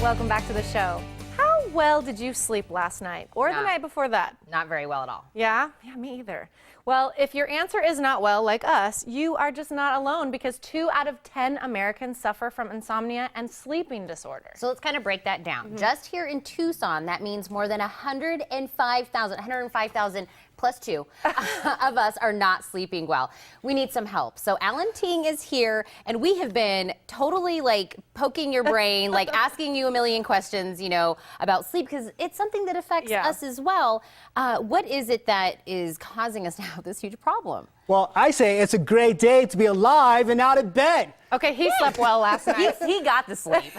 Welcome back to the show. How well did you sleep last night or the night before that? Not very well at all. Yeah, me either. Well, if your answer is not well, like us, you are just not alone because 2 out of 10 Americans suffer from insomnia and sleeping disorder. So let's kind of break that down. Just here in Tucson, that means more than 105,000 plus 2 of us are not sleeping well. We need some help. So Allan Ting is here, and we have been totally like poking your brain, like asking you a million questions, you know, about sleep because it's something that affects us as well. What is it that is causing us to have this huge problem? Well, I say it's a great day to be alive and out of bed. Okay, he slept well last night. He got the sleep.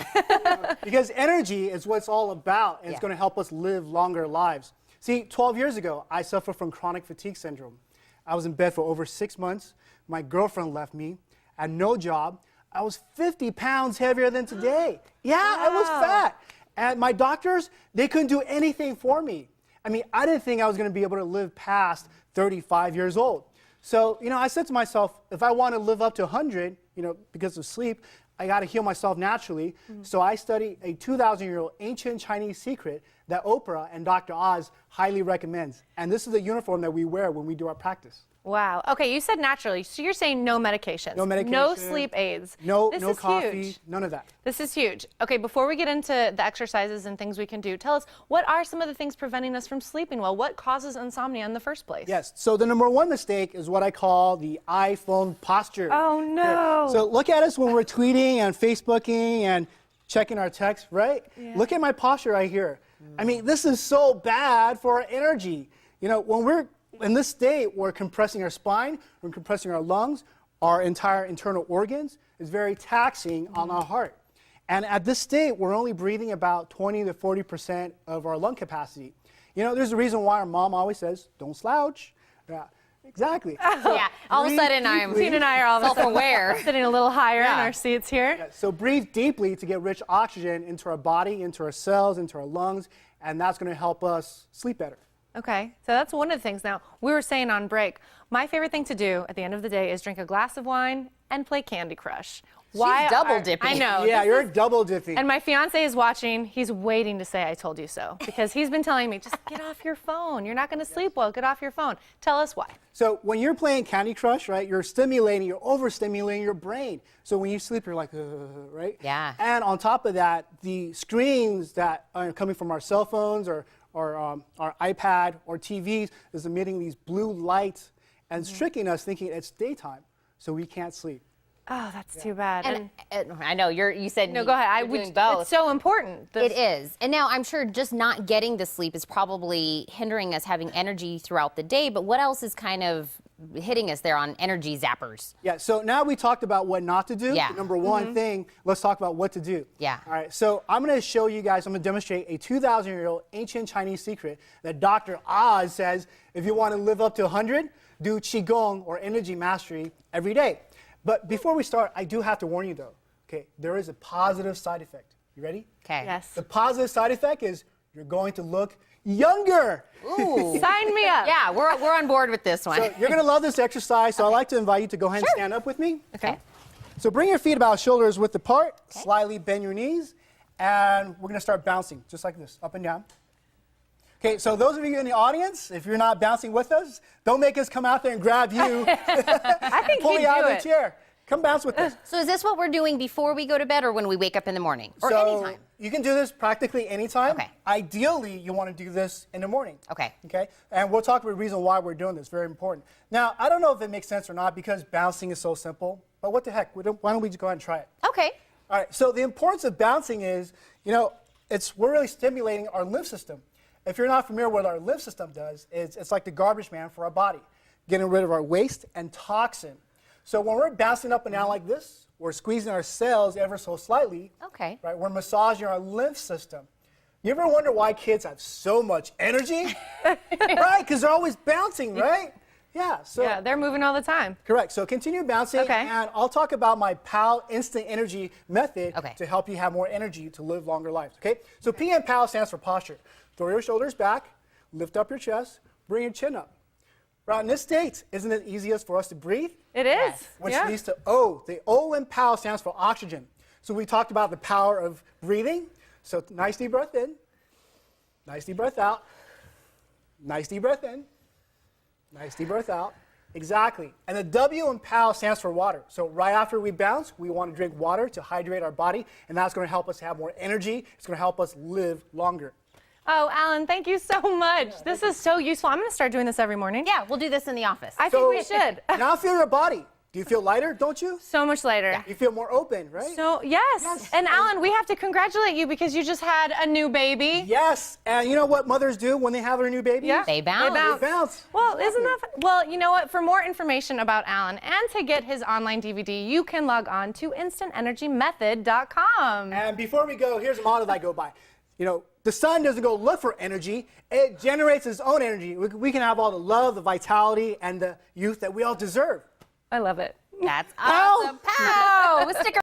Because energy is what it's all about, and it's going to help us live longer lives. See, 12 years ago, I suffered from chronic fatigue syndrome. I was in bed for over 6 months. My girlfriend left me. I had no job. I was 50 pounds heavier than today. Yeah, I was fat. And my doctors, they couldn't do anything for me. I mean, I didn't think I was going to be able to live past 35 years old. So, you know, I said to myself, if I want to live up to 100, you know, because of sleep, I got to heal myself naturally. So I studied a 2,000-year-old ancient Chinese secret that Oprah and Dr. Oz highly recommends. And this is the uniform that we wear when we do our practice. Wow. Okay, you said naturally, so you're saying no medications. No medication. No sleep aids. No This coffee. Huge. None of that. This is huge. Okay, before we get into the exercises and things we can do, tell us, what are some of the things preventing us from sleeping well? What causes insomnia in the first place? Yes. So the number one mistake is what I call the iPhone posture. Oh, no. So look at us when we're tweeting and Facebooking and checking our texts, right? Yeah. Look at my posture right here. I mean, this is so bad for our energy. You know, when we're in this state, we're compressing our spine, we're compressing our lungs, our entire internal organs. It's very taxing on our heart. And at this state, we're only breathing about 20 to 40% of our lung capacity. You know, there's a reason why our mom always says, don't slouch. Yeah, exactly. Yeah, all of a sudden Tina and I are all self-aware. Sitting a little higher in our seats here. Yeah, so breathe deeply to get rich oxygen into our body, into our cells, into our lungs, and that's going to help us sleep better. Okay, so that's one of the things. Now, we were saying on break, my favorite thing to do at the end of the day is drink a glass of wine and play Candy Crush. She's double dipping. I know. Yeah, you're double dipping. And my fiance is watching. He's waiting to say I told you so because he's been telling me, just get off your phone. You're not going to sleep well. Get off your phone. Tell us why. So when you're playing Candy Crush, right, you're overstimulating your brain. So when you sleep, you're like, right? Yeah. And on top of that, the screens that are coming from our cell phones or our iPad or TVs is emitting these blue lights and it's tricking us thinking it's daytime, so we can't sleep. Oh, that's too bad. And I know you said no, go ahead. You're doing both. It's so important. It is. And now I'm sure just not getting the sleep is probably hindering us having energy throughout the day, but what else is kind of hitting us there on energy zappers? Yeah, so now we talked about what not to do. Yeah. The number one thing, let's talk about what to do. Yeah. All right, so I'm going to show you guys, I'm going to demonstrate a 2,000-year-old ancient Chinese secret that Dr. Oz says if you want to live up to 100, do Qigong or energy mastery every day. But before we start, I do have to warn you though, okay, there is a positive side effect. You ready? Okay. Yes. The positive side effect is you're going to look younger. Ooh. Sign me up. Yeah, we're on board with this one. So you're going to love this exercise, so I'd like to invite you to go ahead and stand up with me. Okay. So bring your feet about shoulders width apart, slightly bend your knees, and we're going to start bouncing, just like this, up and down. Okay, so those of you in the audience, if you're not bouncing with us, don't make us come out there and grab you. I think pull he'd you out do of the it. chair. Come bounce with us. So is this what we're doing before we go to bed or when we wake up in the morning? Or So anytime? you can do this practically anytime. Okay. Ideally, you want to do this in the morning. Okay. Okay? And we'll talk about the reason why we're doing this. Very important. Now, I don't know if it makes sense or not because bouncing is so simple, but what the heck? Why don't we just go ahead and try it? Okay. All right, so the importance of bouncing is, you know, we're really stimulating our lymph system. If you're not familiar with what our lymph system does, it's like the garbage man for our body, getting rid of our waste and toxin. So when we're bouncing up and down like this, we're squeezing our cells ever so slightly. Okay. Right, we're massaging our lymph system. You ever wonder why kids have so much energy? Right, because they're always bouncing, right? Yeah, so. Yeah, they're moving all the time. Correct. So continue bouncing, Okay. and I'll talk about my PAL Instant Energy method Okay. to help you have more energy to live longer lives. Okay. So P and PAL stands for posture. Throw your shoulders back, lift up your chest, bring your chin up. Right, in this state, isn't it easiest for us to breathe? It is. Which Yeah. leads to O. The O in PAL stands for oxygen. So we talked about the power of breathing. So nice deep breath in. Nice deep breath out. Nice deep breath in. Nice deep breath out. Exactly. And the W in POW stands for water. So right after we bounce, we want to drink water to hydrate our body, and that's going to help us have more energy. It's going to help us live longer. Oh, Allan, thank you so much. This is so useful. I'm going to start doing this every morning. Yeah, we'll do this in the office. I think we should. Now feel your body. Do you feel lighter, don't you? So much lighter. You feel more open, right? So, yes. And Allan, we have to congratulate you because you just had a new baby. Yes. And you know what mothers do when they have their new baby? Yeah. They bounce. They bounce. Well, isn't that fun? Well, you know what? For more information about Allan and to get his online DVD, you can log on to instantenergymethod.com. And before we go, here's a motto that I go by. You know, the sun doesn't go look for energy. It generates its own energy. We can have all the love, the vitality, and the youth that we all deserve. I love it. That's awesome. Pow! Stick